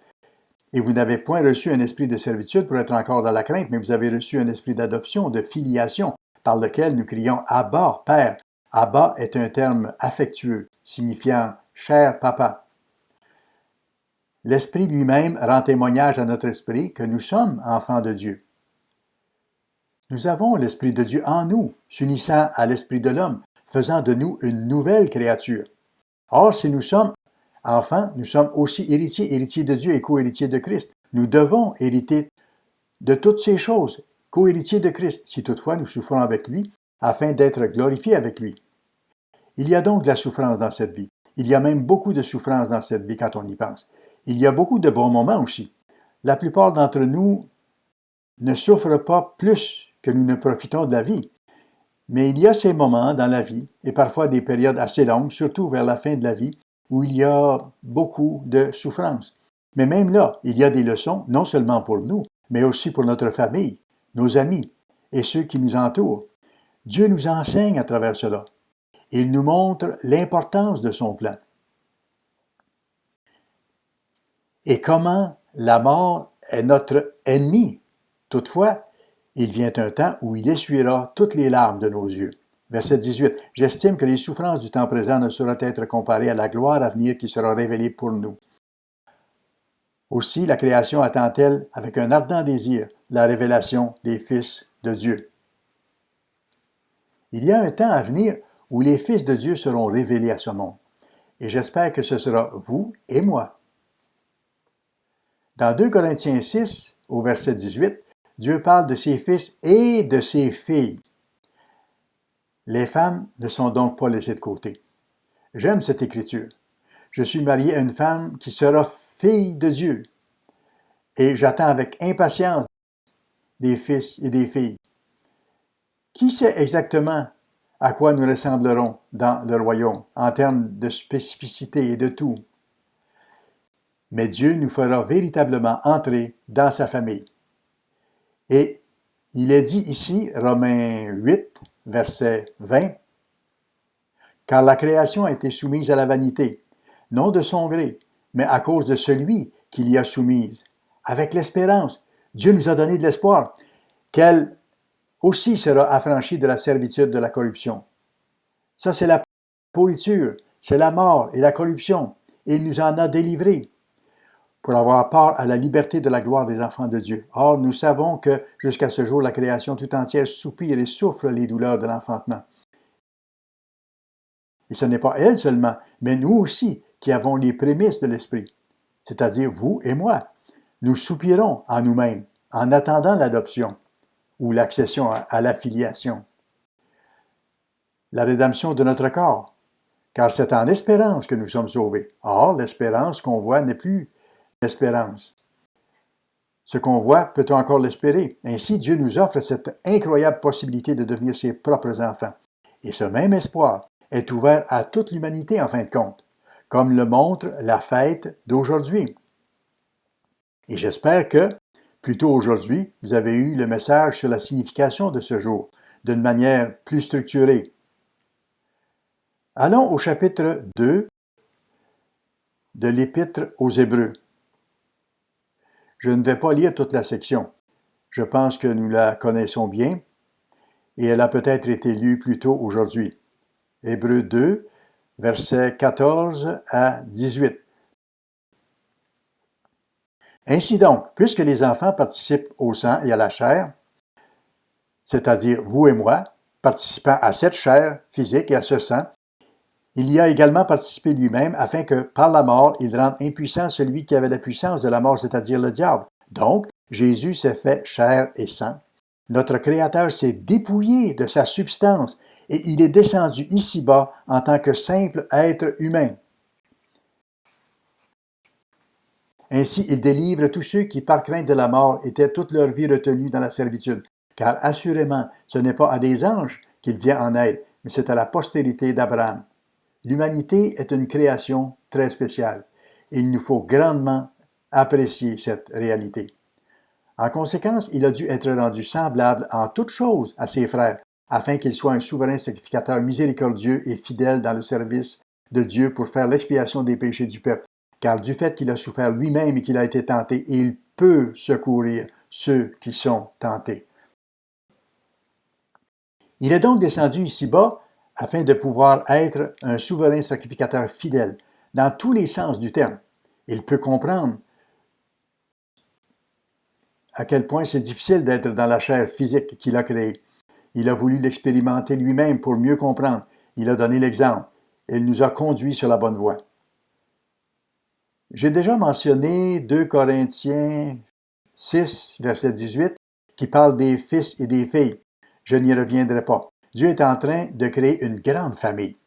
Et vous n'avez point reçu un esprit de servitude pour être encore dans la crainte, mais vous avez reçu un esprit d'adoption, de filiation, par lequel nous crions « Abba, Père ». Abba est un terme affectueux, signifiant « cher papa ». L'Esprit lui-même rend témoignage à notre esprit que nous sommes enfants de Dieu. Nous avons l'Esprit de Dieu en nous, s'unissant à l'Esprit de l'homme, faisant de nous une nouvelle créature. Or, si nous sommes enfants, nous sommes aussi héritiers de Dieu et co-héritiers de Christ. Nous devons hériter de toutes ces choses, co-héritiers de Christ, si toutefois nous souffrons avec lui, afin d'être glorifiés avec lui. Il y a donc de la souffrance dans cette vie. Il y a même beaucoup de souffrance dans cette vie quand on y pense. Il y a beaucoup de bons moments aussi. La plupart d'entre nous ne souffrent pas plus que nous ne profitons de la vie. Mais il y a ces moments dans la vie, et parfois des périodes assez longues, surtout vers la fin de la vie, où il y a beaucoup de souffrance. Mais même là, il y a des leçons, non seulement pour nous, mais aussi pour notre famille, nos amis et ceux qui nous entourent. Dieu nous enseigne à travers cela. Il nous montre l'importance de son plan. Et comment la mort est notre ennemi. Toutefois, il vient un temps où il essuiera toutes les larmes de nos yeux. Verset 18. « J'estime que les souffrances du temps présent ne sauraient être comparées à la gloire à venir qui sera révélée pour nous. Aussi, la création attend-elle avec un ardent désir la révélation des fils de Dieu. » Il y a un temps à venir où les fils de Dieu seront révélés à ce monde. Et j'espère que ce sera vous et moi. Dans 2 Corinthiens 6, au verset 18, Dieu parle de ses fils et de ses filles. Les femmes ne sont donc pas laissées de côté. J'aime cette écriture. Je suis marié à une femme qui sera fille de Dieu. et j'attends avec impatience des fils et des filles. Qui sait exactement à quoi nous ressemblerons dans le royaume en termes de spécificité et de tout? Mais Dieu nous fera véritablement entrer dans sa famille. Et il est dit ici, Romains 8, verset 20, « Car la création a été soumise à la vanité, non de son gré, mais à cause de celui qui l'y a soumise, avec l'espérance. Dieu nous a donné de l'espoir, qu'elle aussi sera affranchie de la servitude de la corruption. » Ça, c'est la pourriture, c'est la mort et la corruption, et il nous en a délivrés pour avoir part à la liberté de la gloire des enfants de Dieu. Or, nous savons que jusqu'à ce jour, la création tout entière soupire et souffre les douleurs de l'enfantement. Et ce n'est pas elle seulement, mais nous aussi qui avons les prémices de l'Esprit, c'est-à-dire vous et moi. Nous soupirons en nous-mêmes en attendant l'adoption ou l'accession à l'affiliation. La rédemption de notre corps, car c'est en espérance que nous sommes sauvés. Or, l'espérance qu'on voit n'est plus l'espérance. Ce qu'on voit, peut-on encore l'espérer? Ainsi, Dieu nous offre cette incroyable possibilité de devenir ses propres enfants. Et ce même espoir est ouvert à toute l'humanité en fin de compte, comme le montre la fête d'aujourd'hui. Et j'espère que, plus tôt aujourd'hui, vous avez eu le message sur la signification de ce jour, d'une manière plus structurée. Allons au chapitre 2 de l'Épître aux Hébreux. Je ne vais pas lire toute la section. Je pense que nous la connaissons bien et elle a peut-être été lue plus tôt aujourd'hui. Hébreux 2, versets 14 à 18. Ainsi donc, puisque les enfants participent au sang et à la chair, c'est-à-dire vous et moi, participant à cette chair physique et à ce sang, il y a également participé lui-même afin que, par la mort, il rende impuissant celui qui avait la puissance de la mort, c'est-à-dire le diable. Donc, Jésus s'est fait chair et sang. Notre Créateur s'est dépouillé de sa substance et il est descendu ici-bas en tant que simple être humain. Ainsi, il délivre tous ceux qui, par crainte de la mort, étaient toute leur vie retenus dans la servitude. Car assurément, ce n'est pas à des anges qu'il vient en aide, mais c'est à la postérité d'Abraham. L'humanité est une création très spéciale. Il nous faut grandement apprécier cette réalité. En conséquence, il a dû être rendu semblable en toutes choses à ses frères, afin qu'il soit un souverain sacrificateur miséricordieux et fidèle dans le service de Dieu pour faire l'expiation des péchés du peuple. Car du fait qu'il a souffert lui-même et qu'il a été tenté, il peut secourir ceux qui sont tentés. Il est donc descendu ici-bas afin de pouvoir être un souverain sacrificateur fidèle, dans tous les sens du terme. Il peut comprendre à quel point c'est difficile d'être dans la chair physique qu'il a créée. Il a voulu l'expérimenter lui-même pour mieux comprendre. Il a donné l'exemple. Il nous a conduits sur la bonne voie. J'ai déjà mentionné 2 Corinthiens 6, verset 18, qui parle des fils et des filles. Je n'y reviendrai pas. Dieu est en train de créer une grande famille.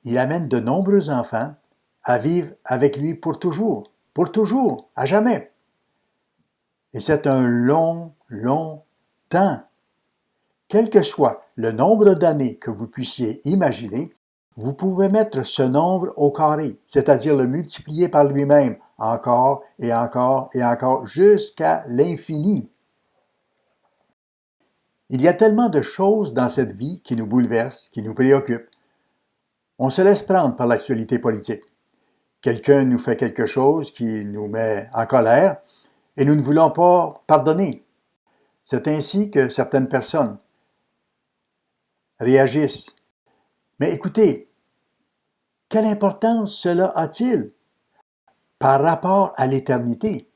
Il amène de nombreux enfants à vivre avec lui pour toujours, à jamais. Et c'est un long, long temps. Quel que soit le nombre d'années que vous puissiez imaginer, vous pouvez mettre ce nombre au carré, c'est-à-dire le multiplier par lui-même, encore et encore et encore, jusqu'à l'infini. Il y a tellement de choses dans cette vie qui nous bouleversent, qui nous préoccupent. On se laisse prendre par l'actualité politique. Quelqu'un nous fait quelque chose qui nous met en colère et nous ne voulons pas pardonner. C'est ainsi que certaines personnes réagissent. Mais écoutez, quelle importance cela a-t-il par rapport à l'éternité?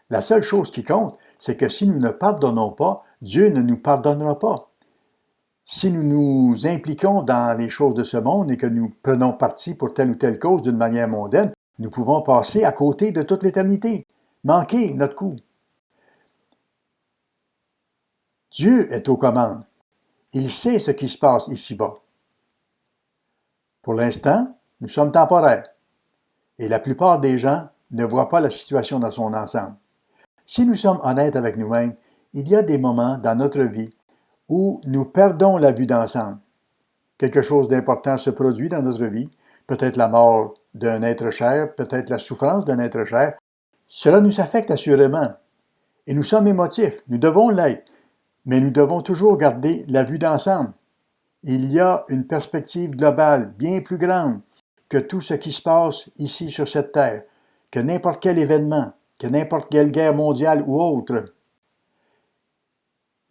La seule chose qui compte, c'est que si nous ne pardonnons pas, Dieu ne nous pardonnera pas. Si nous nous impliquons dans les choses de ce monde et que nous prenons parti pour telle ou telle cause d'une manière mondaine, nous pouvons passer à côté de toute l'éternité, manquer notre coup. Dieu est aux commandes. Il sait ce qui se passe ici-bas. Pour l'instant, nous sommes temporaires et la plupart des gens ne voient pas la situation dans son ensemble. Si nous sommes honnêtes avec nous-mêmes, il y a des moments dans notre vie où nous perdons la vue d'ensemble. Quelque chose d'important se produit dans notre vie, peut-être la mort d'un être cher, peut-être la souffrance d'un être cher. Cela nous affecte assurément. Et nous sommes émotifs, nous devons l'être, mais nous devons toujours garder la vue d'ensemble. Il y a une perspective globale bien plus grande que tout ce qui se passe ici sur cette terre, que n'importe quel événement, que n'importe quelle guerre mondiale ou autre.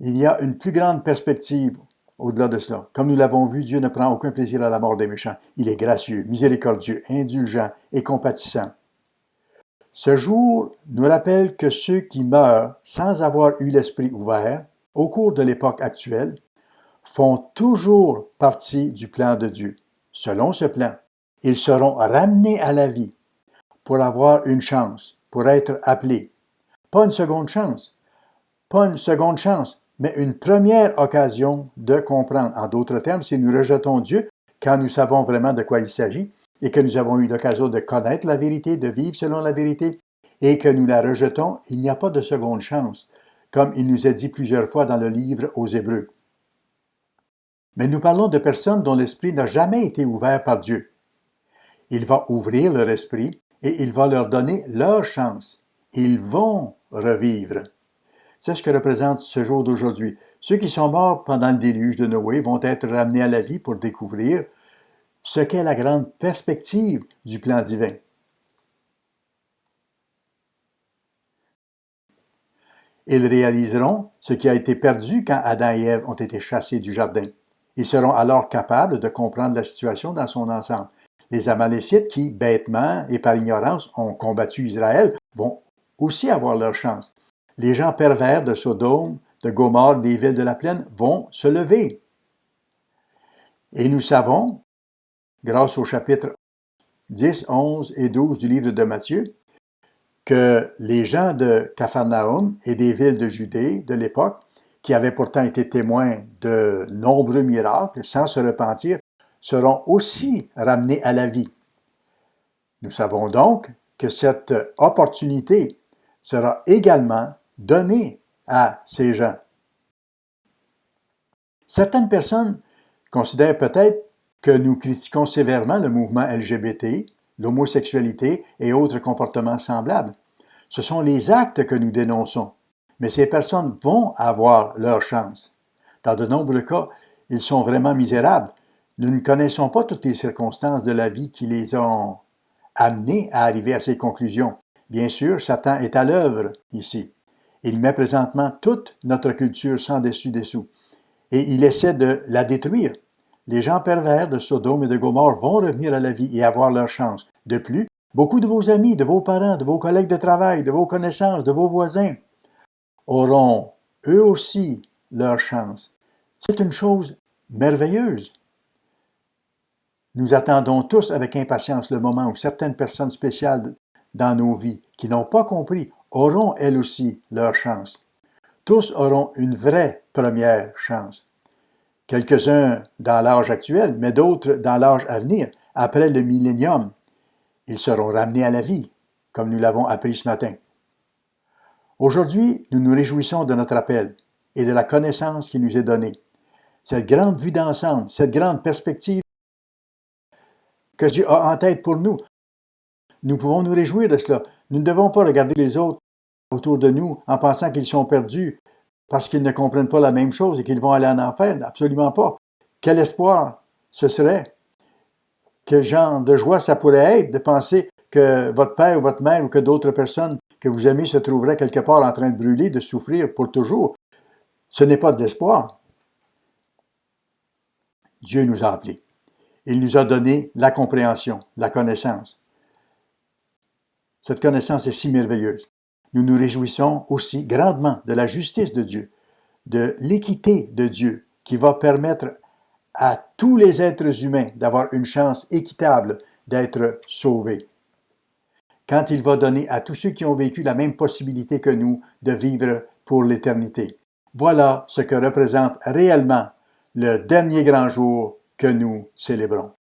Il y a une plus grande perspective au-delà de cela. Comme nous l'avons vu, Dieu ne prend aucun plaisir à la mort des méchants. Il est gracieux, miséricordieux, indulgent et compatissant. Ce jour nous rappelle que ceux qui meurent sans avoir eu l'esprit ouvert, au cours de l'époque actuelle, font toujours partie du plan de Dieu. Selon ce plan, ils seront ramenés à la vie pour avoir une chance, pour être appelés. Pas une seconde chance, mais une première occasion de comprendre. En d'autres termes, si nous rejetons Dieu, quand nous savons vraiment de quoi il s'agit, et que nous avons eu l'occasion de connaître la vérité, de vivre selon la vérité, et que nous la rejetons, il n'y a pas de seconde chance, comme il nous est dit plusieurs fois dans le livre aux Hébreux. Mais nous parlons de personnes dont l'esprit n'a jamais été ouvert par Dieu. Il va ouvrir leur esprit et il va leur donner leur chance. Ils vont revivre. C'est ce que représente ce jour d'aujourd'hui. Ceux qui sont morts pendant le déluge de Noé vont être ramenés à la vie pour découvrir ce qu'est la grande perspective du plan divin. Ils réaliseront ce qui a été perdu quand Adam et Ève ont été chassés du jardin. Ils seront alors capables de comprendre la situation dans son ensemble. Les Amalécites qui, bêtement et par ignorance, ont combattu Israël vont aussi avoir leur chance. Les gens pervers de Sodome, de Gomorrhe, des villes de la plaine vont se lever. Et nous savons, grâce au chapitre 10, 11 et 12 du livre de Matthieu, que les gens de Capharnaüm et des villes de Judée de l'époque, qui avaient pourtant été témoins de nombreux miracles sans se repentir, seront aussi ramenés à la vie. Nous savons donc que cette opportunité sera également donnée à ces gens. Certaines personnes considèrent peut-être que nous critiquons sévèrement le mouvement LGBT, l'homosexualité et autres comportements semblables. Ce sont les actes que nous dénonçons, mais ces personnes vont avoir leur chance. Dans de nombreux cas, ils sont vraiment misérables. Nous ne connaissons pas toutes les circonstances de la vie qui les ont amenés à arriver à ces conclusions. Bien sûr, Satan est à l'œuvre ici. Il met présentement toute notre culture sans dessus-dessous et il essaie de la détruire. Les gens pervers de Sodome et de Gomorrhe vont revenir à la vie et avoir leur chance. De plus, beaucoup de vos amis, de vos parents, de vos collègues de travail, de vos connaissances, de vos voisins auront eux aussi leur chance. C'est une chose merveilleuse. Nous attendons tous avec impatience le moment où certaines personnes spéciales dans nos vies qui n'ont pas compris auront elles aussi leur chance. Tous auront une vraie première chance. Quelques-uns dans l'âge actuel, mais d'autres dans l'âge à venir, après le millénium. Ils seront ramenés à la vie, comme nous l'avons appris ce matin. Aujourd'hui, nous nous réjouissons de notre appel et de la connaissance qui nous est donnée. Cette grande vue d'ensemble, cette grande perspective que Dieu a en tête pour nous. Nous pouvons nous réjouir de cela. Nous ne devons pas regarder les autres autour de nous en pensant qu'ils sont perdus parce qu'ils ne comprennent pas la même chose et qu'ils vont aller en enfer. Absolument pas. Quel espoir ce serait? Quel genre de joie ça pourrait être de penser que votre père ou votre mère ou que d'autres personnes que vous aimez se trouveraient quelque part en train de brûler, de souffrir pour toujours. Ce n'est pas de l'espoir. Dieu nous a appelés. Il nous a donné la compréhension, la connaissance. Cette connaissance est si merveilleuse. Nous nous réjouissons aussi grandement de la justice de Dieu, de l'équité de Dieu qui va permettre à tous les êtres humains d'avoir une chance équitable d'être sauvés. Quand il va donner à tous ceux qui ont vécu la même possibilité que nous de vivre pour l'éternité. Voilà ce que représente réellement le dernier grand jour que nous célébrons.